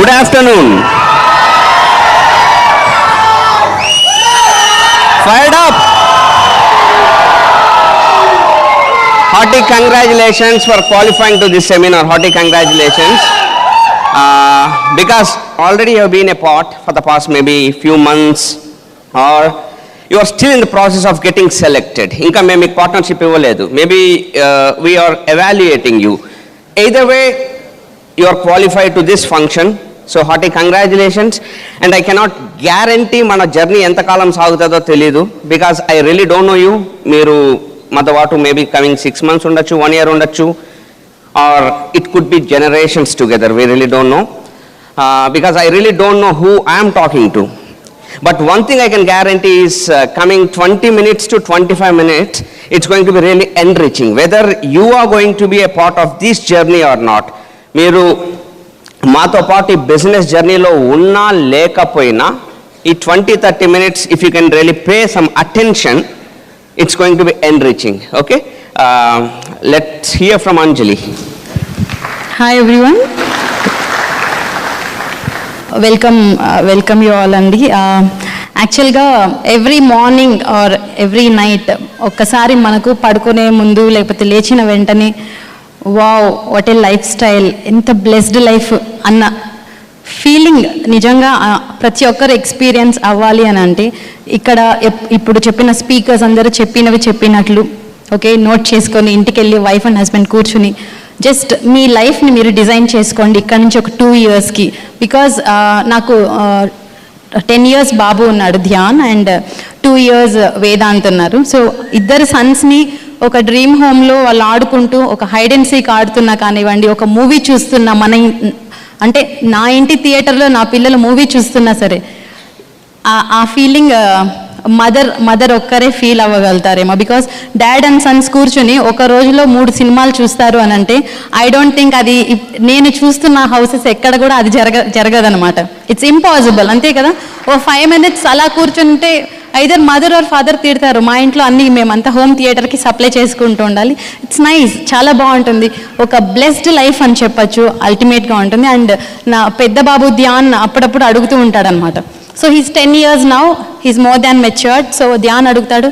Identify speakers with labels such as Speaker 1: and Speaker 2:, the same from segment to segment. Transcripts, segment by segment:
Speaker 1: Good afternoon. Fired up. Hearty congratulations for qualifying to this seminar. Hearty congratulations. Because already you have been a part for the past maybe few months, or you are still in the process of getting selected. Inka meme partnership ivvaledu. Maybe we are evaluating you. Either way, you are qualified to this function. So hearty congratulations. And I cannot guarantee mana journey enta kalam saagutado teliyadu, because I really don't know you. Meeru madavatu maybe coming 6 months undachu, 1 year undachu, or it could be generations together. We really don't know, because I really don't know who I am talking to. But one thing I can guarantee is coming 20 minutes to 25 minutes, it's going to be really enriching. Whether you are going to be a part of this journey or not, మీరు మాతో పాటు ఈ business జర్నీలో ఉన్నా లేకపోయినా ఈ 20-30 minutes, if you can really pay some attention, it's going to be enriching. Okay, let's hear from Anjali.
Speaker 2: Hi everyone. Welcome you all అండి. యాక్చువల్గా every morning or every night ఒక్కసారి మనకు పడుకునే ముందు లేకపోతే లేచిన వెంటనే wow what a life style, ఎంత బ్లెస్డ్ లైఫ్ అన్న ఫీలింగ్ నిజంగా ప్రతి ఒక్కరు ఎక్స్పీరియన్స్ అవ్వాలి అని అంటే ఇక్కడ ఇప్పుడు చెప్పిన స్పీకర్స్ అందరూ చెప్పినట్లు ఓకే నోట్ చేసుకొని ఇంటికి వెళ్ళి వైఫ్ అండ్ హస్బెండ్ కూర్చుని జస్ట్ మీ లైఫ్ని మీరు డిజైన్ చేసుకోండి ఇక్కడ నుంచి ఒక 2 yearsకి. బికాజ్ నాకు 10 years బాబు ఉన్నాడు ధ్యాన్, అండ్ 2 years వేదాంత్ ఉన్నారు. సో ఇద్దరు సన్స్ని ఒక డ్రీమ్ హోమ్లో వాళ్ళు ఆడుకుంటూ ఒక హైడ్ అండ్ సీక్ ఆడుతున్నా కానివ్వండి, ఒక మూవీ చూస్తున్నా, అంటే నా ఇంటి థియేటర్లో నా పిల్లలు మూవీ చూస్తున్నా సరే ఆ ఫీలింగ్ మదర్ ఒక్కరే ఫీల్ అవ్వగలుగుతారేమో. బికాస్ డాడ్ అండ్ సన్స్ కూర్చుని ఒక రోజులో 3 సినిమాలు చూస్తారు అని అంటే ఐ డోంట్ థింక్ అది నేను చూస్తున్న హౌసెస్ ఎక్కడ కూడా అది జరగదనమాట. ఇట్స్ ఇంపాసిబుల్, అంతే కదా. ఓ 5 minutes అలా కూర్చుంటే ఐదర్ మదర్ ఆర్ ఫాదర్ తిడతారు. మా ఇంట్లో అన్నీ మేమంతా హోమ్ థియేటర్కి సప్లై చేసుకుంటూ ఉండాలి. ఇట్స్ నైస్, చాలా బాగుంటుంది. ఒక బ్లెస్డ్ లైఫ్ అని చెప్పచ్చు, అల్టిమేట్గా ఉంటుంది. అండ్ నా పెద్ద బాబు ధ్యాన్ అప్పుడప్పుడు అడుగుతూ ఉంటాడనమాట. So he's 10 years now, he's more than matured. So Dhyan అడుగుతాడు,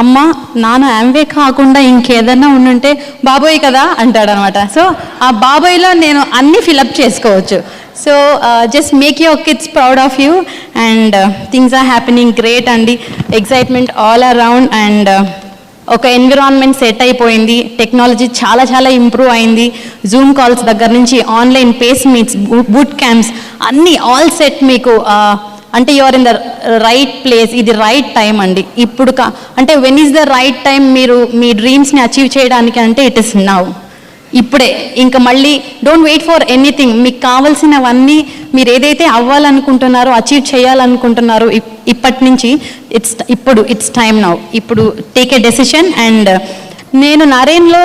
Speaker 2: అమ్మ నాన్న యాంవే కాకుండా ఇంకేదన్నా ఉండుంటే బాబోయ్ కదా అంటాడనమాట. సో ఆ బాబోయ్లో నేను అన్నీ ఫిలప్ చేసుకోవచ్చు. So just make your kids proud of you, and things are happening great అండి. ఎక్సైట్మెంట్ ఆల్ అరౌండ్, అండ్ ఒక ఎన్విరాన్మెంట్ సెట్ అయిపోయింది. టెక్నాలజీ చాలా చాలా ఇంప్రూవ్ అయింది. జూమ్ కాల్స్ దగ్గర నుంచి online face meets, boot camps అన్నీ ఆల్ సెట్. మీకు అంటే you are in the right place. ఇది రైట్ టైం అండి ఇప్పుడు. అంటే when is the right time మీరు మీ డ్రీమ్స్ని అచీవ్ చేయడానికి అంటే ఇట్ ఇస్ నౌ, ఇప్పుడే. ఇంకా మళ్ళీ డోంట్ వెయిట్ ఫర్ ఎనీథింగ్. మీకు కావాల్సినవన్నీ మీరు ఏదైతే అవ్వాలనుకుంటున్నారో, అచీవ్ చేయాలనుకుంటున్నారో ఇప్పటి నుంచి ఇట్స్ టైం నౌ. ఇప్పుడు టేక్ ఏ డెసిషన్. అండ్ నేను నరేన్లో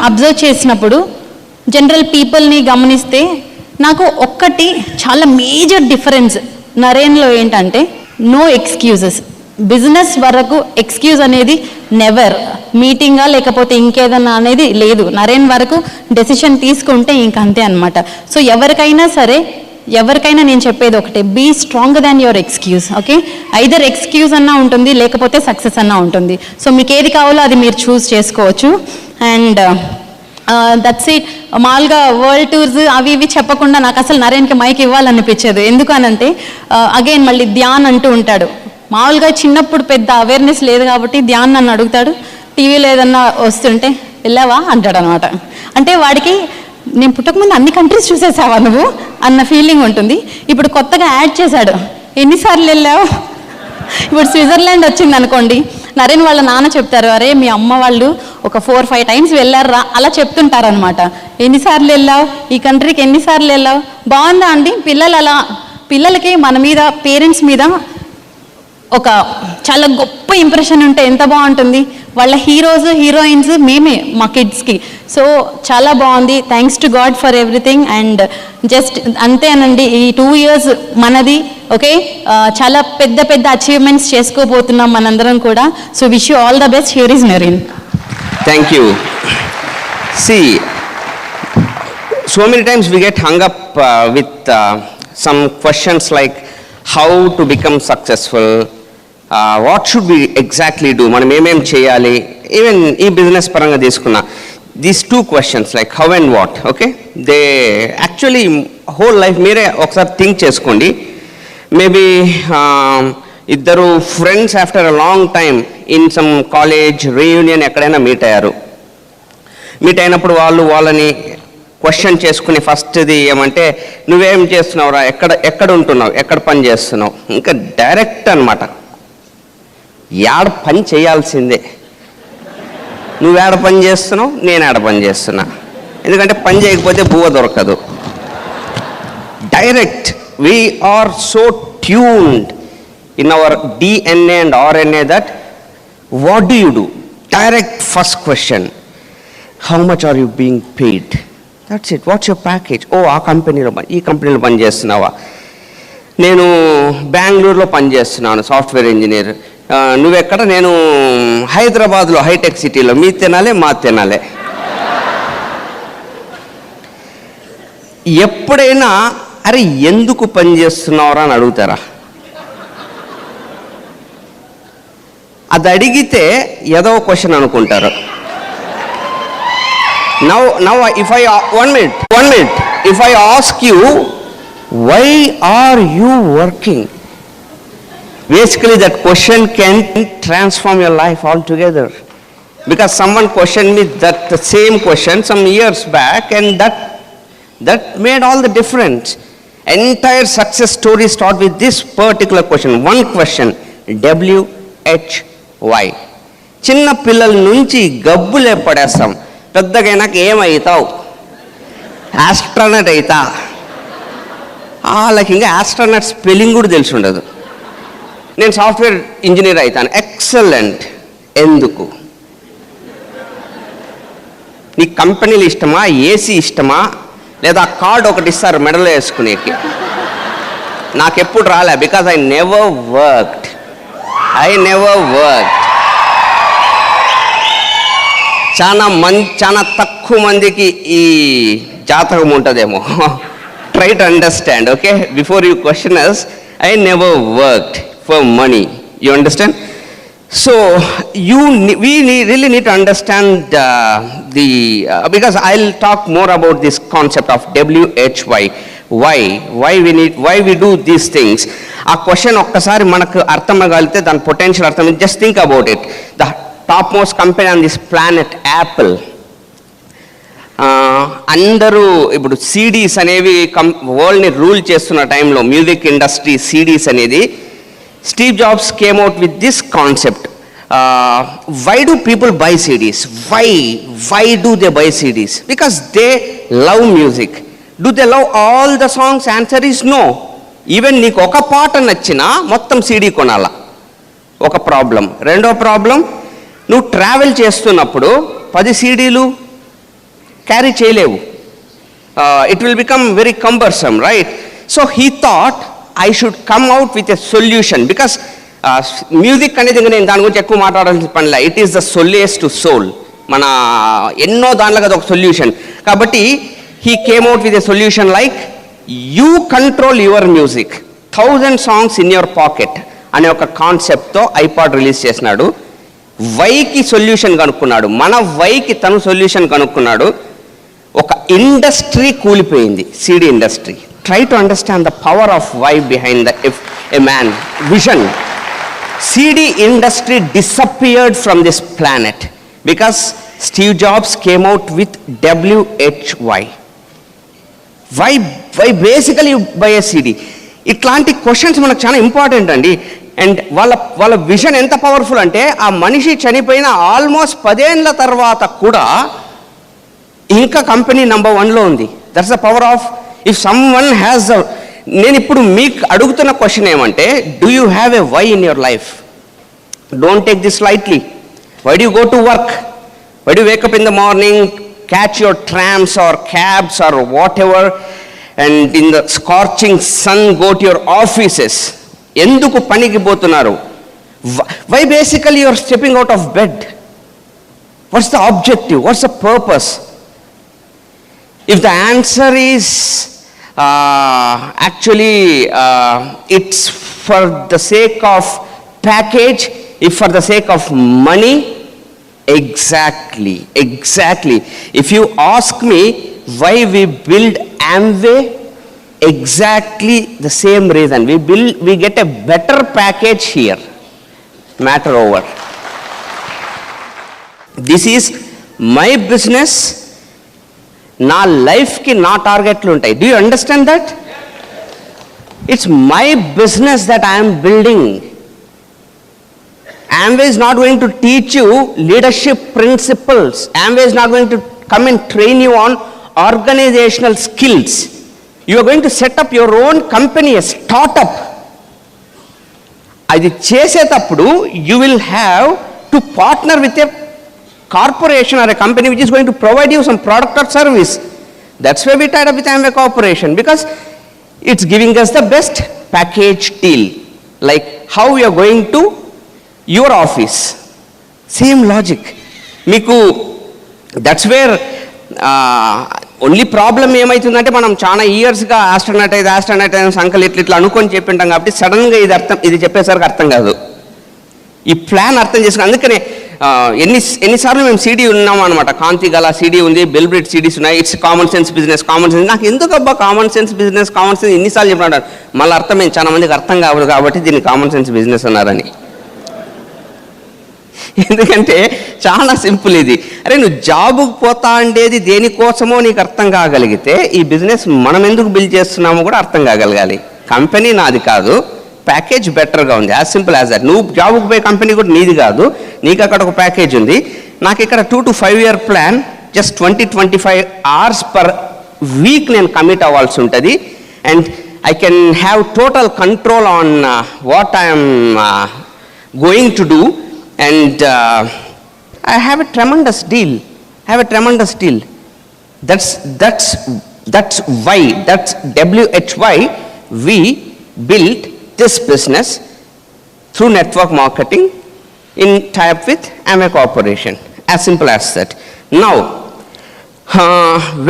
Speaker 2: అబ్జర్వ్ చేసినప్పుడు జనరల్ పీపుల్ని గమనిస్తే నాకు ఒక్కటి చాలా మేజర్ డిఫరెన్స్ నరేన్లో ఏంటంటే నో ఎక్స్క్యూజెస్. బిజినెస్ వరకు ఎక్స్క్యూజ్ అనేది నెవర్. మీటింగా లేకపోతే ఇంకేదన్నా అనేది లేదు. నరేన్ వరకు డెసిషన్ తీసుకుంటే ఇంకంతే అనమాట. సో ఎవరికైనా నేను చెప్పేది ఒకటే, be stronger than your excuse. Okay, either excuse అన్నా ఉంటుంది, లేకపోతే సక్సెస్ అన్నా ఉంటుంది. సో మీకు ఏది కావాలో అది మీరు చూస్ చేసుకోవచ్చు. And that's it. మామూలుగా వరల్డ్ టూర్స్ అవి ఇవి చెప్పకుండా నాకు అసలు నరేన్కి మైక్ ఇవ్వాలనిపించదు. ఎందుకనంటే అగైన్ మళ్ళీ ధ్యాన్ అంటూ ఉంటాడు. మామూలుగా చిన్నప్పుడు పెద్ద అవేర్నెస్ లేదు కాబట్టి ధ్యాన్ నన్ను అడుగుతాడు, టీవీలో ఏదన్నా వస్తుంటే వెళ్ళావా అంటాడు అనమాట. అంటే వాడికి నేను పుట్టకముందు అన్ని కంట్రీస్ చూసేసావా నువ్వు అన్న ఫీలింగ్ ఉంటుంది. ఇప్పుడు కొత్తగా యాడ్ చేశాడు, ఎన్నిసార్లు వెళ్ళావు. ఇప్పుడు స్విట్జర్లాండ్ వచ్చింది అనుకోండి, నరేన్ వాళ్ళ నాన్న చెప్తారు, అరే మీ అమ్మ వాళ్ళు ఒక 4-5 times వెళ్ళారా అలా చెప్తుంటారనమాట. ఎన్నిసార్లు వెళ్ళావు, ఈ కంట్రీకి ఎన్నిసార్లు వెళ్ళావు. బాగుందా అండి. పిల్లలకి మన మీద, పేరెంట్స్ మీద ఒక చాలా గొప్ప ఇంప్రెషన్ ఉంటే ఎంత బాగుంటుంది. వాళ్ళ హీరోస్ హీరోయిన్స్ మేమే మా కిడ్స్కి. సో చాలా బాగుంది. Thanks to God for everything. And just అంతేనండి, ఈ 2 years మనది. ఓకే, చాలా పెద్ద పెద్ద అచీవ్మెంట్స్ చేసుకోబోతున్నాం మనందరం కూడా. So wish you all the best. Here is Naren.
Speaker 1: Thank you. See so many times we get hung up with some questions like how to become successful, what should we exactly do, మనం ఏమేం చేయాలి. Even ఈ business పరంగా తీసుకున్నా these two questions like how and what, okay, they actually whole life మీరే ఒకసారి think చేసుకోండి. Maybe ఇద్దరు friends after a long time in some college reunion ఎక్కడైనా మీట్ అయ్యారు. మీట్ అయినప్పుడు వాళ్ళని క్వశ్చన్ చేసుకుని ఫస్ట్ది ఏమంటే నువ్వేం చేస్తున్నావురా, ఎక్కడ ఉంటున్నావు, ఎక్కడ పని చేస్తున్నావు, ఇంకా డైరెక్ట్ అనమాట. యాడ పని చేయాల్సిందే, నువ్వేడ పని చేస్తున్నావు, నేను ఆడ పని చేస్తున్నా, ఎందుకంటే పని చేయకపోతే బువ్వ దొరకదు. Direct, we are so tuned in our DNA and RNA that what do you do? Direct first question, how much are you being paid? That's it. What's your package? Oh, ఆ కంపెనీలో ఈ కంపెనీలో పని చేస్తున్నావా, నేను బెంగళూరులో పని చేస్తున్నాను సాఫ్ట్వేర్ ఇంజనీర్, నువ్వెక్కడ, నేను హైదరాబాద్లో హైటెక్ సిటీలో, మీ తినాలే మా తినాలే. ఎప్పుడైనా అరే ఎందుకు పని చేస్తున్నావురా అని అడుగుతారా? అది అడిగితే ఏదో క్వశ్చన్ అనుకుంటారు. Now if I one minute if I ask you why are you working, basically that question can transform your life altogether, because someone questioned me that the same question some years back, and that made all the difference. Entire success stories start with this particular question, one question, WHY. చిన్న పిల్లల నుంచి గబ్బులే పడేస్తాం, పెద్దగా నాకు ఏమవుతావు, astronaut అవుతా, వాళ్ళకి ఇంకా astronaut spelling కూడా తెలిసి ఉండదు. నేను సాఫ్ట్వేర్ ఇంజనీర్ అవుతాను, ఎక్సలెంట్. ఎందుకు? నీ కంపెనీలు ఇష్టమా, ఏసీ ఇష్టమా, లేదా కార్డ్ ఒకటి ఇస్తారు మెడలో వేసుకునేకి? నాకెప్పుడు రాలే, బికాజ్ ఐ నెవర్ వర్క్డ్. చాలా తక్కువ మందికి ఈ జాతకం ఉంటుందేమో. Try to understand, okay, before you question us. I never worked for money, you understand? So we really need to understand because I'll talk more about this concept of WHY. Why we do these things. A question okkasari manaku artham agalite dan potential artham, just think about it. The topmost company on this planet, Apple, అందరూ ఇప్పుడు CDs అనేవి వరల్డ్ని rule చేస్తున్న టైంలో music industry CDs అనేది, Steve Jobs came out with this concept. Why do people buy CDs? Why do they buy CDs? Because they love music. Do they love all the songs? Answer is no. Even నీకు ఒక పాట నచ్చినా మొత్తం CD కొనాలా, ఒక problem. రెండో problem, నువ్వు travel చేస్తున్నప్పుడు 10 సీడీలు క్యారీ చేయలేవు. It will become very cumbersome, right? So he thought I should come out with a solution, because music అనేది నేను దాని గురించి ఎక్కువ మాట్లాడాల్సిన పనిలే. It is the solace to soul. మన ఎన్నో దాంట్లో కదా ఒక సొల్యూషన్. కాబట్టి he came out with a solution like you control your music, 1000 songs in your pocket అనే ఒక కాన్సెప్ట్తో ఐపాడ్ రిలీజ్ చేసినాడు. వైకి సొల్యూషన్ కనుక్కున్నాడు, మన వైకి తను సొల్యూషన్ కనుక్కున్నాడు. ఒక ఇండస్ట్రీ కూలిపోయింది, CD industry. Try to understand the power of why behind the a man vision. CD industry disappeared from this planet because Steve Jobs came out with WHY. Why basically buy a CD? ఇట్లాంటి questions మనకు చాలా important అండి. And వాళ్ళ vision ఎంత powerful అంటే, ఆ మనిషి చనిపోయిన ఆల్మోస్ట్ 10 ఏళ్ల తర్వాత కూడా ఇంకా కంపెనీ నెంబర్ 1లో ఉంది. That's the power of if someone has the. నేను ఇప్పుడు మీకు అడుగుతున్న క్వశ్చన్ ఏమంటే, do you have a why in your life? Don't take this lightly. Why do you go to work? Why do wake up in the morning, catch your trams or cabs or whatever, and in the scorching sun go to your offices? ఎందుకు పనికి పోతున్నారు? Why basically your stepping out of bed? What's the objective? What's the purpose? If the answer is actually it's for the sake of package, if for the sake of money, exactly. If you ask me why we build Amway, exactly the same reason. We get a better package here. Matter over. This is my business. నా లైఫ్కి నా టార్గెట్లు ఉంటాయి. Do you understand that? It's my business that I'm building. Amway is not going to teach you leadership principles. Amway is not going to come and train you on organizational skills. You are going to set up your own company, a startup. అది చేసేటప్పుడు you will have to partner with a corporation or a company which is going to provide you some product or service. That's why we tied up with Amway Corporation, because it's giving us the best package deal. Like how we are going to your office. Same logic. Meeku, that's where only problem ఏమవుతుందంటే మనం చాలా ఇయర్స్గా ఆస్ట్రోనైట్ uncle ఇట్లా అనుకొని చెప్పింటాం కాబట్టి సడన్గా ఇది చెప్పేసరికి అర్థం కాదు. ఈ ప్లాన్ అర్థం చేసుకుని అందుకనే ఎన్నిసార్లు మేము సీడీ ఉన్నాం అనమాట. కాంతి గల సీడీ ఉంది, బెల్బ్రిడ్ సీడీస్ ఉన్నాయి. It's common sense business, common sense. నాకు ఎందుకు అబ్బా common sense business, common sense ఎన్నిసార్లు చెప్పినాడు. మళ్ళీ అర్థమైంది చాలా మందికి అర్థం కావదు కాబట్టి దీన్ని కామన్ సెన్స్ బిజినెస్ అన్నారని. ఎందుకంటే చాలా సింపుల్ ఇది. అరే నువ్వు జాబుకు పోతా ఉండేది దేనికోసమో నీకు అర్థం కాగలిగితే ఈ బిజినెస్ మనం ఎందుకు బిల్డ్ చేస్తున్నామో కూడా అర్థం కాగలగాలి. కంపెనీ నాది కాదు, ప్యాకేజ్ బెటర్గా ఉంది. As simple as that. నువ్వు జాబుకు పోయే కంపెనీ కూడా నీది కాదు, నీకు అక్కడ ఒక ప్యాకేజ్ ఉంది. నాకు ఇక్కడ 2 to 5 year plan, just 20-25 hours per week నేను కమిట్ అవ్వాల్సి ఉంటుంది. And I can have total control on what I'm going to do. And I have a tremendous deal. That's why, that's WHY we built this business through network marketing in tie-up with Amway Corporation. As simple as that. Now,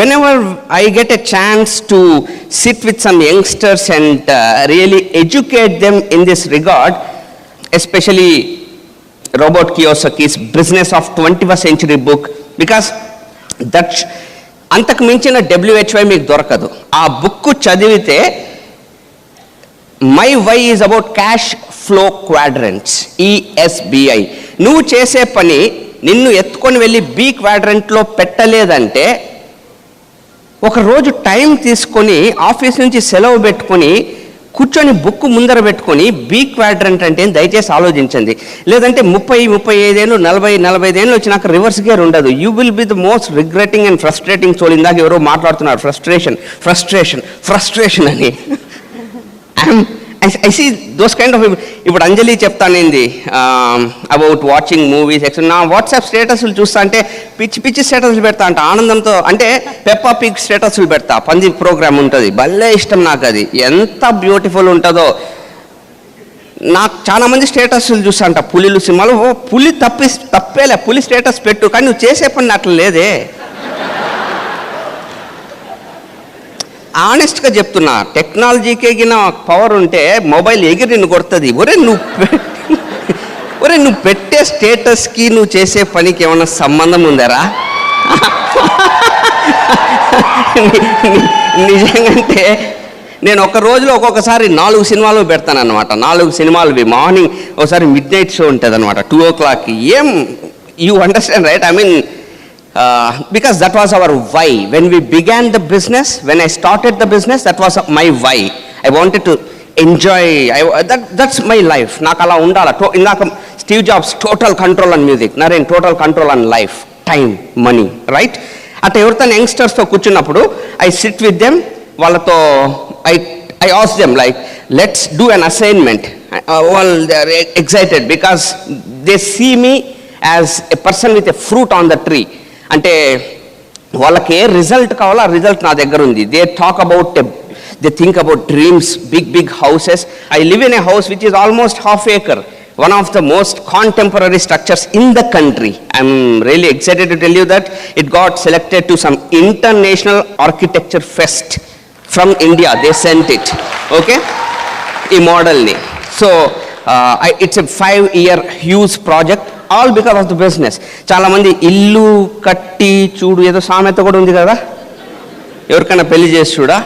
Speaker 1: whenever I get a chance to sit with some youngsters and really educate them in this regard, especially Robert Kiyosaki's Business of 21st Century book, because that అంతకు మించిన WHY మీకు దొరకదు. ఆ book చదివితే my why is about cash flow quadrants, ESBI. నువ్వు చేసే పని నిన్ను ఎత్తుకొని వెళ్ళి B క్వాడ్రంట్లో పెట్టలేదంటే ఒకరోజు టైం తీసుకొని ఆఫీస్ నుంచి సెలవు పెట్టుకొని కూర్చొని బుక్ ముందర పెట్టుకొని B క్వాడ్రంట్ అంటే దయచేసి ఆలోచించండి. లేదంటే 30-35 ఏళ్ళు 40-45 ఏళ్ళు వచ్చినాక రివర్స్ గేర్ ఉండదు. You will be the most regretting and frustrating soul. ఇందాక ఎవరో మాట్లాడుతున్నారు ఫ్రస్ట్రేషన్ అని. I see those kind of. ఇప్పుడు అంజలి చెప్తానేంది అబౌట్ వాచింగ్ మూవీస్. నా వాట్సాప్ స్టేటస్లు చూస్తా అంటే పిచ్చి స్టేటస్లు పెడతా అంట ఆనందంతో. అంటే పెప్పా పిగ్ స్టేటస్లు పెడతా. పంది ప్రోగ్రామ్ ఉంటుంది, భలే ఇష్టం నాకు అది. ఎంత బ్యూటిఫుల్ ఉంటుందో. నాకు చాలా మంది స్టేటస్లు చూస్తా అంట పులిలు సినిమాలు. పులి తప్పేలే, పులి స్టేటస్ పెట్టు, కానీ నువ్వు చేసే పని అట్లా లేదే. ఆనెస్ట్గా చెప్తున్నా, టెక్నాలజీకే గిన పవర్ ఉంటే మొబైల్ ఎగిరి నిన్ను కొడుతుంది. ఒరే నువ్వు పెట్టే స్టేటస్కి నువ్వు చేసే పనికి ఏమన్నా సంబంధం ఉందరా? నిజంగాంటే నేను ఒక రోజులో ఒక్కొక్కసారి 4 సినిమాలు పెడతాను అనమాట. 4 సినిమాలు. మార్నింగ్ ఒకసారి మిడ్ నైట్ షో ఉంటుంది అనమాట 2 o'clock. You understand right? I mean because that was our why. When we began the business, when I started the business, that was my why. I wanted to enjoy. That's my life. నాకు అలా ఉండాలి. ఇందాక Steve Jobs total control on music, Naren total control on life, time, money, right? అట్లా ఎవరితో యంగ్స్టర్స్తో కూర్చున్నప్పుడు I sit with them. వాళ్ళతో I ask them like, let's do an assignment. Well, they are excited because they see me as a person with a fruit on the tree. అంటే వాళ్ళకి ఏ result కావాలో ఆ result నా దగ్గర ఉంది. They talk about They think about dreams, big houses. I live in a house which is almost half acre. One of the most contemporary structures in the country. I'm really excited to tell you that it got selected to some international architecture fest from India. They sent it. Okay? ఈ మోడల్ని. So it's a 5-year huge project, all because of the business. చాలామంది ఇల్లు కట్టి చూడు, ఏదో సామెత కూడా ఉంది కదా, ఎవరికైనా పెళ్లి చేసి చూడా,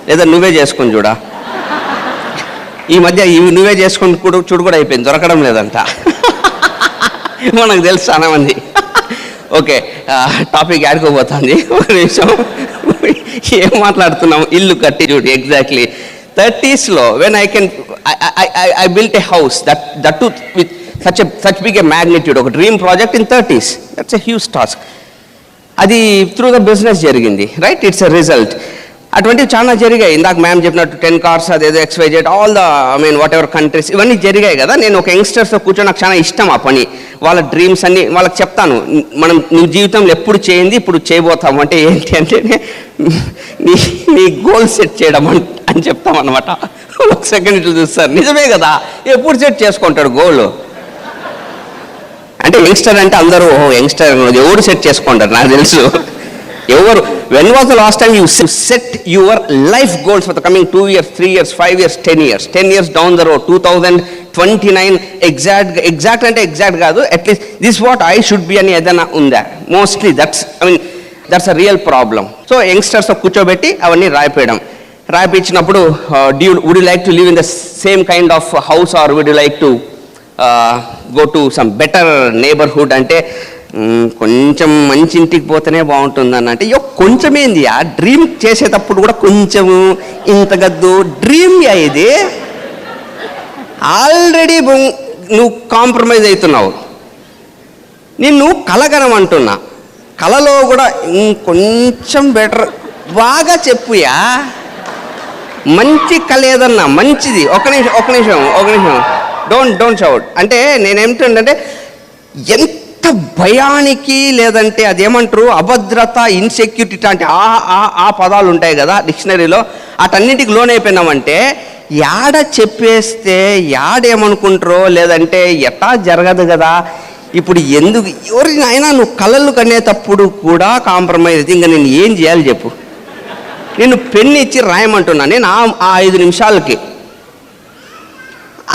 Speaker 1: లేదా నువ్వే చేసుకొని చూడా. ఈ మధ్య ఇవి నువ్వే చేసుకొని చూడు కూడా అయిపోయింది, దొరకడం లేదంట. మనకు తెలుసు చాలా మంది. ఓకే, టాపిక్ ఆడుకోబోతుంది. ఒక నిమిషం, ఏం మాట్లాడుతున్నాం? ఇల్లు కట్టి చూడు. ఎగ్జాక్ట్లీ 30s లో when I built a house that too with such big a magnitude, ఒక dream project in 30s. That's a huge task. అది త్రూ ద బిజినెస్ జరిగింది, రైట్? It's a result. అటువంటివి చాలా జరిగాయి. ఇందాక మ్యామ్ చెప్పినట్టు 10 cars, అదేదో XYZ, all the what ever countries, ఇవన్నీ జరిగాయి కదా. నేను ఒక యంగ్స్టర్స్తో కూర్చొని నాకు చాలా ఇష్టం ఆ పని. వాళ్ళ డ్రీమ్స్ అన్ని వాళ్ళకి చెప్తాను. నువ్వు జీవితంలో ఎప్పుడు చేయింది ఇప్పుడు చేయబోతాము అంటే ఏంటి అంటే, నీ గోల్ సెట్ చేయడం అని చెప్తాం అనమాట. ఒక సెకండ్ ఇట్లా చూస్తారు, నిజమే కదా, ఎప్పుడు సెట్ చేసుకుంటాడు గోల్ అంటే? యంగ్స్టర్ అంటే అందరూ యంగ్స్టర్, ఎవరు సెట్ చేసుకుంటారు నాకు తెలుసు. ఎవరు? when was the last time you set your life goals for the coming 2 years, 3 years, 5 years, 10 years down the road, 2029 exact అంటే ఎగ్జాక్ట్ కాదు, at least this what I should be అని ఏదైనా ఉందా? Mostly that's a real problem. So youngsters కూర్చోబెట్టి అవన్నీ రాయిపించినప్పుడు would you like to live in the same kind of house or would you like to go to some better neighborhood అంటే, కొంచెం మంచి ఇంటికి పోతేనే బాగుంటుంది అంటే, కొంచెమేంది ఆ డ్రీమ్ చేసేటప్పుడు కూడా కొంచెము ఇంత గద్దు డ్రీమ్ ఇది. ఆల్రెడీ నువ్వు కాంప్రమైజ్ అవుతున్నావు. నిన్ను కలగనమంటున్నా, కలలో కూడా ఇంకొంచెం బెటర్ బాగా చెప్పుయా, మంచి కళ ఏదన్నా మంచిది. ఒక నిమిషం డోంట్ షౌట్. అంటే నేనేమిటంటే, ఎంత భయానికి లేదంటే అదేమంటారు అభద్రత, ఇన్సెక్యూరిటీ అంటే ఆ పదాలు ఉంటాయి కదా డిక్షనరీలో, అటన్నిటికి లోనైపోయినామంటే యాడ చెప్పేస్తే యాడేమనుకుంటారో, లేదంటే ఎట్టా జరగదు కదా. ఇప్పుడు ఎందుకు ఎవరినైనా నువ్వు కళలు కనేటప్పుడు కూడా కాంప్రమైజ్ అయితే ఇంకా నేను ఏం చేయాలి చెప్పు? నేను పెన్ను ఇచ్చి రాయమంటున్నా నేను ఆ 5 నిమిషాలకి.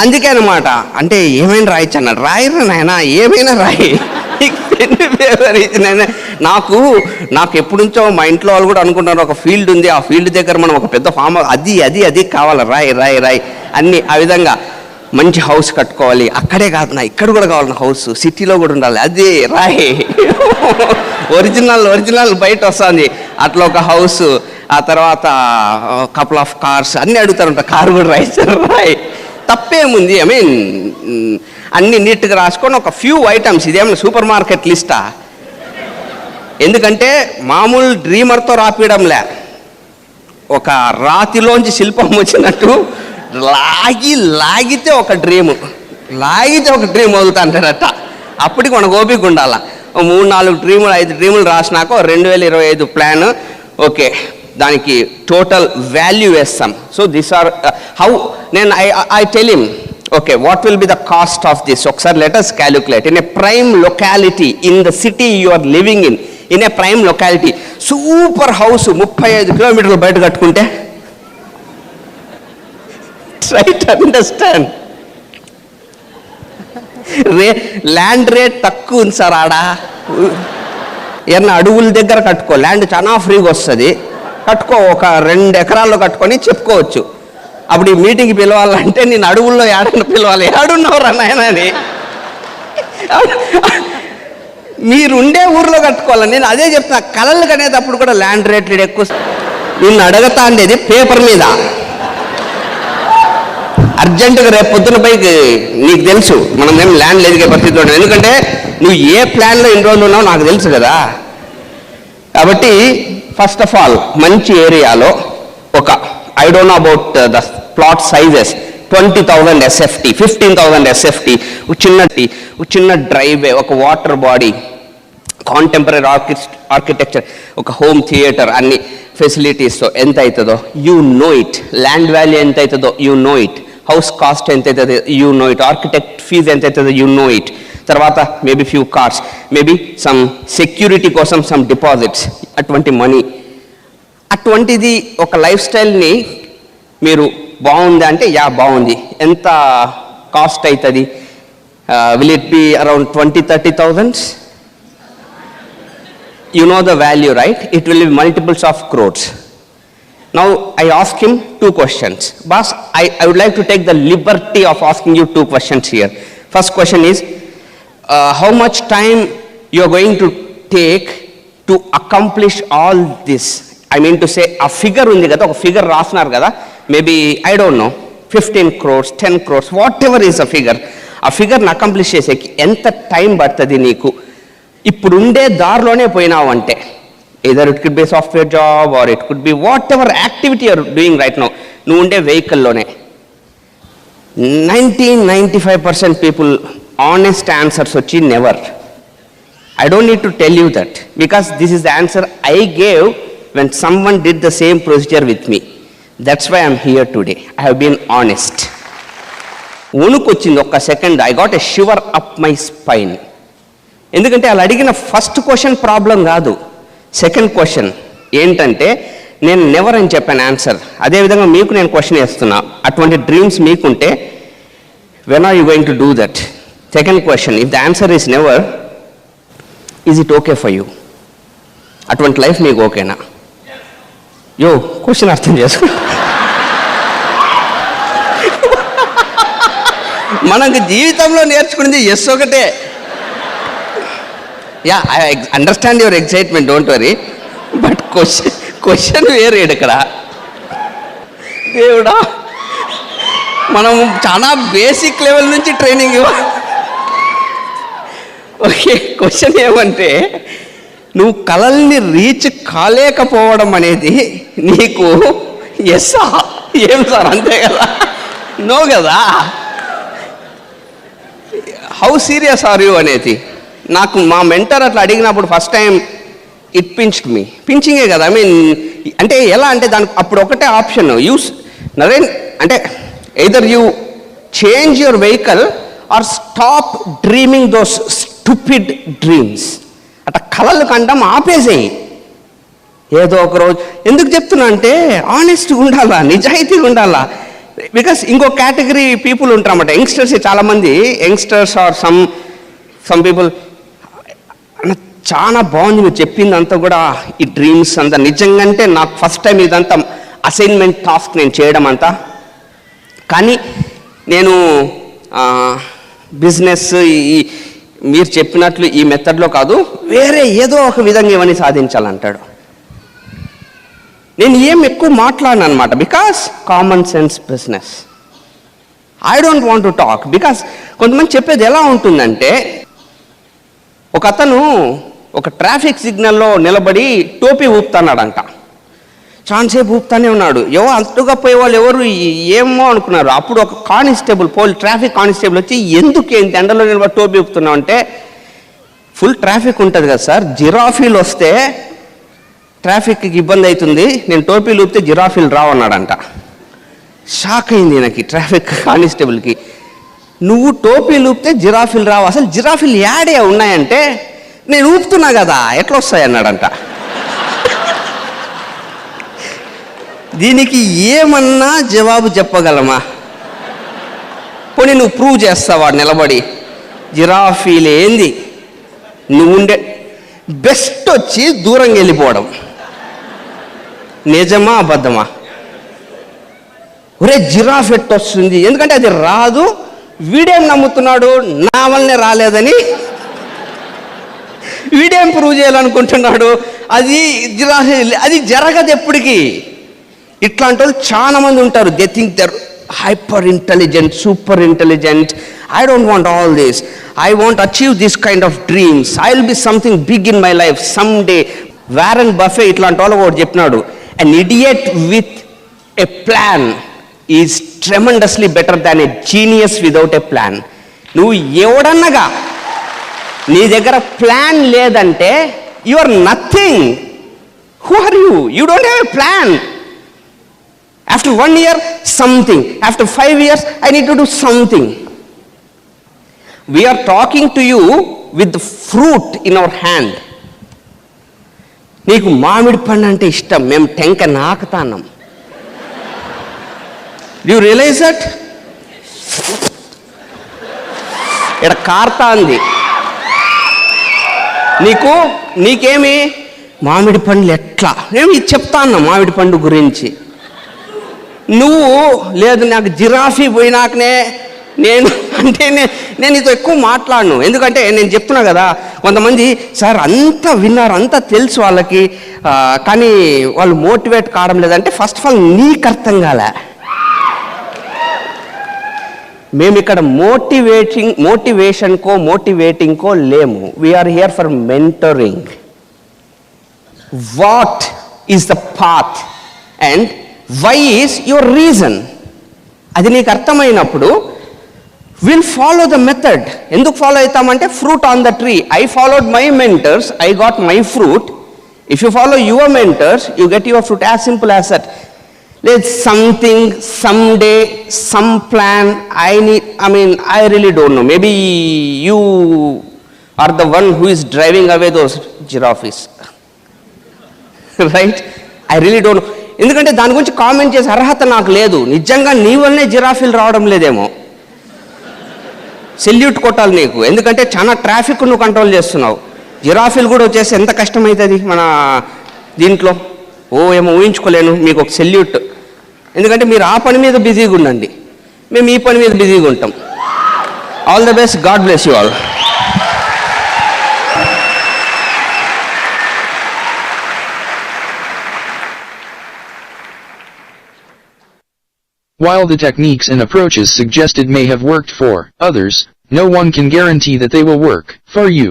Speaker 1: అందుకే అనమాట, అంటే ఏమైనా రాయచ్చు అన్నాడు. రాయరా నాయన, ఏమైనా రాయి, పెన్ను పేపర్ ఇచ్చిన. నాకు ఎప్పటి నుంచో మా ఇంట్లో వాళ్ళు కూడా అనుకుంటున్నారు, ఒక ఫీల్డ్ ఉంది, ఆ ఫీల్డ్ దగ్గర మనం ఒక పెద్ద ఫామ్ అది కావాలి, రాయి అన్నీ. ఆ విధంగా మంచి హౌస్ కట్టుకోవాలి, అక్కడే కాదు నా ఇక్కడ కూడా కావాలి, నా హౌస్ సిటీలో కూడా ఉండాలి, అది రాయి. ఒరిజినల్ బయట వస్తుంది. అట్లా ఒక హౌస్, ఆ తర్వాత కపుల్ ఆఫ్ కార్స్ అన్నీ అడుగుతారంట, కారు కూడా రాయి. తప్పేముంది? అన్నీ నీట్గా రాసుకొని ఒక ఫ్యూ ఐటమ్స్. ఇదేమన్నా సూపర్ మార్కెట్ లిస్టా? ఎందుకంటే మామూలు డ్రీమర్తో రాపియడంలే, ఒక రాతిలోంచి శిల్పం వచ్చినట్టు లాగితే ఒక డ్రీమ్ వదులుతాంటారట. అప్పటికి మనకు ఓపిక ఉండాల. 3-4 డ్రీములు 5 డ్రీములు రాసినాక 2025 ప్లాన్. ఓకే, దానికి టోటల్ వాల్యూ వేస్తాం. సో దిస్ ఆర్ హౌ నేను I tell him, okay what will be the cost of this? ఒకసారి let us calculate. In a prime locality in the city you are living in a prime locality, super house 35 కిలోమీటర్లు బయట కట్టుకుంటే, try to understand. Land rate తక్కువ ఉంది sir ఆడ. ఏమన్నా అడవుల దగ్గర కట్టుకో, ల్యాండ్ చాలా ఫ్రీగా వస్తుంది, కట్టుకో. ఒక 2 ఎకరాల్లో కట్టుకొని చెప్పుకోవచ్చు. అప్పుడు ఈ మీటింగ్కి పిలవాలంటే నేను అడవుల్లో ఏడన్నా పిలవాలి, ఏడున్నవరా నాయన అని. మీరుండే ఊర్లో కట్టుకోవాలి. నేను అదే చెప్తున్నా, కలలు కనేటప్పుడు కూడా ల్యాండ్ రేట్లు ఎక్కువ. నిన్ను అడగతా ఉండేది పేపర్ మీద, అర్జెంటుగా రేపు పొద్దున పైకి. నీకు తెలుసు మనం ఏం ల్యాండ్ లేదుగా పరిస్థితి ఉండదు, ఎందుకంటే నువ్వు ఏ ప్లాన్లో ఇన్ని రోజులు ఉన్నావు నాకు తెలుసు కదా. కాబట్టి ఫస్ట్ ఆఫ్ ఆల్ మంచి ఏరియాలో ఒక, I don't know about the plot sizes, 20,000 SFT, 15,000 SFT, చిన్న డ్రైవే, ఒక వాటర్ బాడీ, కాంటెంపరీ ఆర్కిటెక్చర్, ఒక హోమ్ థియేటర్, అన్ని ఫెసిలిటీస్తో ఎంత అవుతుందో you know it. Land value ఎంత అవుతుందో you know it. House cost ఎంత అవుతుందో you know it. Architect fee ఎంత అవుతుందో యూ నో ఇట్. తర్వాత maybe few cars, maybe some security కోసం సమ్ డిపాజిట్స్, అటువంటి మనీ. అటువంటిది ఒక లైఫ్ స్టైల్ని మీరు బాగుంది అంటే యా బాగుంది. ఎంత కాస్ట్ అవుతుంది? Will it be around 20-30,000? You know the value, right? It will be multiples of crores. Now I ask him 2 questions. Boss, I would like to take the liberty of asking you 2 questions here. First question is, how much time you are going to take to accomplish all this? I mean to say, a figure undi kada, oka figure rasnaru kada, maybe I don't know, 15 crores, 10 crores, whatever is a figure. ఆ ఫిగర్ని accomplish చేసేకి ఎంత time పడుతుంది నీకు? ఇప్పుడుండే దారిలోనే పోయినావు అంటే, either it could be a software job or it could be whatever activity you're doing right now, నువ్వు ఉండే వెహికల్లోనే. 95% people honest answers వచ్చి never. I don't need to tell you that, because this is the answer I gave when someone did the same procedure with me. That's why I'm here today. I have been honest. వణుకొచ్చింది ఒక్క second. I got a shiver up my spine. ఎందుకంటే వాళ్ళు అడిగిన first question problem కాదు, second question ఏంటంటే నేను never అని చెప్పాను answer. అదేవిధంగా మీకు నేను క్వశ్చన్ వేస్తున్నా, అటువంటి డ్రీమ్స్ మీకుంటే when are you going to do that? Second question, if the answer is never, is it okay for you? అటువంటి లైఫ్ మీకు ఓకేనా? యో క్వశ్చన్ అర్థం చేసుకో. మనకు జీవితంలో నేర్చుకునేది ఎస్ ఒకటే. Yeah, I understand your excitement, don't worry, but question వేరే ఇక్కడ. దేవుడా, మనం చాలా బేసిక్ లెవెల్ నుంచి ట్రైనింగ్ ఇవ్వాలి. ఓకే, క్వశ్చన్ ఏమంటే, నువ్వు కలల్ని రీచ్ కాలేకపోవడం అనేది నీకు ఎస్సా? ఏం సార్, అంతే కదా? నో కదా. హౌ సీరియస్ ఆర్ యూ అనేది నాకు మా మెంటర్ అట్లా అడిగినప్పుడు ఫస్ట్ టైం ఇట్ పించ్డ్ మీ. పించింగే కదా, ఐ మీన్ అంటే ఎలా అంటే దానికి అప్పుడు ఒకటే ఆప్షన్, యూస్ నరేన్ అంటే either you change your vehicle or stop dreaming those stupid dreams. అట్లా కలలు కంటాం ఆపేసేయి ఏదో ఒక రోజు. ఎందుకు చెప్తున్నా అంటే ఆనెస్ట్గా ఉండాలా, నిజాయితీగా ఉండాలా. బికాస్ ఇంకో కేటగిరీ పీపుల్ ఉంటారన్నమాట, యంగ్స్టర్స్. చాలామంది యంగ్స్టర్స్ ఆర్ సమ్ పీపుల్, చాలా బాగుంది మీరు చెప్పిందంతా కూడా, ఈ డ్రీమ్స్ అంతా నిజంగాంటే నాకు ఫస్ట్ టైం ఇదంతా అసైన్మెంట్ టాస్క్ నేను చేయడం అంతా. కానీ నేను బిజినెస్ ఈ మీరు చెప్పినట్లు ఈ మెథడ్లో కాదు, వేరే ఏదో ఒక విధంగా ఇవన్నీ సాధించాలంటాడు. నేను ఏం ఎక్కువ మాట్లాడను అనమాట, because common sense business. I don't want to talk, because కొంతమంది చెప్పేది ఎలా ఉంటుందంటే, ఒక అతను ఒక ట్రాఫిక్ సిగ్నల్లో నిలబడి టోపీ ఊపుతున్నాడంట. చాలాసేపు ఊపుతానే ఉన్నాడు. ఎవరు అంతగా పోయే వాళ్ళు ఎవరు ఏమో అనుకున్నారు. అప్పుడు ఒక కానిస్టేబుల్, ట్రాఫిక్ కానిస్టేబుల్ వచ్చి, ఎందుకు ఏంటి ఎండలో నిలబడి టోపీ ఊపుతున్నావు అంటే, ఫుల్ ట్రాఫిక్ ఉంటుంది కదా సార్, జిరాఫీలు వస్తే ట్రాఫిక్కి ఇబ్బంది అవుతుంది, నేను టోపీలు ఊపితే జిరాఫీలు రావన్నాడంట. షాక్ అయింది నాకు ట్రాఫిక్ కానిస్టేబుల్కి. నువ్వు టోపీలు ఊపితే జిరాఫీలు రావు, అసలు జిరాఫీలు యాడే ఉన్నాయంటే, నేను ఊపుతున్నా కదా ఎట్లా వస్తాయి అన్నాడంట. దీనికి ఏమన్నా జవాబు చెప్పగలమా? పోనీ నువ్వు ప్రూవ్ చేస్తావా నిలబడి? జిరాఫీలు ఏంది, నువ్వుండే బెస్ట్ వచ్చి దూరంగా వెళ్ళిపోవడం. నిజమా అబద్ధమా? ఒరే జిరాఫ్ ఎట్టొస్తుంది, ఎందుకంటే అది రాదు, వీడేం నమ్ముతున్నాడు నా వల్లనే రాలేదని, వీడేం ప్రూవ్ చేయాలనుకుంటున్నాడు, అది జిరాఫ్, అది జరగదు ఎప్పటికీ. ఇట్లాంటి వాళ్ళు చాలా మంది ఉంటారు. They think they're hyper intelligent, super intelligent. I don't want all this. I want to achieve this kind of dreams. I'll be something big in my life someday. Warren Buffett ఇట్లాంటి వాళ్ళు కూడా చెప్పినాడు, an idiot with a plan is tremendously better than a genius without a plan. నువ్వు ఎవడన్నగా నీ దగ్గర plan లేదంటే you are nothing. Who are you? You don't have a plan. After 1 year, something. After 5 years, I need to do something. We are talking to you with the fruit in our hand. నీకు మామిడి పండు అంటే ఇష్టం, మేము టెంక నాకుతాన్నాం. Do you realize that? ఇక్కడ కార్తా ఉంది. నీకేమి మామిడి పండ్లు ఎట్లా ఏమి చెప్తా అన్నా మామిడి పండు గురించి. నువ్వు లేదు నాకు జిరాఫీ పోయినాకనే నేను నీతో ఎక్కువ మాట్లాడను. ఎందుకంటే నేను చెప్తున్నా కదా, కొంతమంది సార్ అంతా విన్నారు, అంతా తెలుసు వాళ్ళకి, కానీ వాళ్ళు మోటివేట్ కావడం లేదంటే ఫస్ట్ ఆఫ్ ఆల్ నీకు అర్థం కాలే. మేము ఇక్కడ మోటివేటింగ్కో లేము. We are here for mentoring. What is the path and why is your reason? అది నీకు అర్థమైనప్పుడు విల్ ఫాలో ద మెథడ్. ఎందుకు ఫాలో అవుతామంటే fruit on the tree. I followed my mentors, I got my fruit. If you follow your mentors, you get your fruit. As simple as that. There's something, someday, some plan. I really don't know. Maybe you are the one who is driving away those giraffes. Right? I really don't know. ఎందుకంటే దాని గురించి comment చేసే అర్హత నాకు లేదు. నిజంగా నీ వల్లనే జిరాఫీలు రావడం లేదేమో. సెల్యూట్ కొట్టాలి నీకు, ఎందుకంటే చాలా ట్రాఫిక్ నువ్వు కంట్రోల్ చేస్తున్నావు. జిరాఫీలు కూడా వచ్చేసి ఎంత కష్టమవుతుంది మన దీంట్లో. ఏమో ఊహించుకోలేను. మీకు ఒక సెల్యూట్. ఎందుకంటే మీరు ఆ పని మీద బిజీగా ఉండండి, మేము ఈ పని మీద బిజీగా ఉంటాం. All the best. God bless you all.
Speaker 3: While the techniques and approaches suggested may have worked for others, no one can guarantee that they will work for you.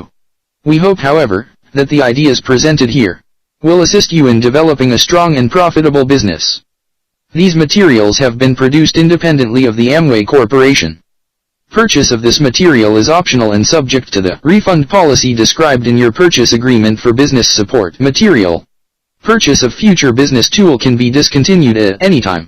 Speaker 3: We hope, however, that the ideas presented here will assist you in developing a strong and profitable business. These materials have been produced independently of the Amway Corporation. Purchase of this material is optional and subject to the refund policy described in your purchase agreement for business support material. Purchase of future business tool can be discontinued at any time.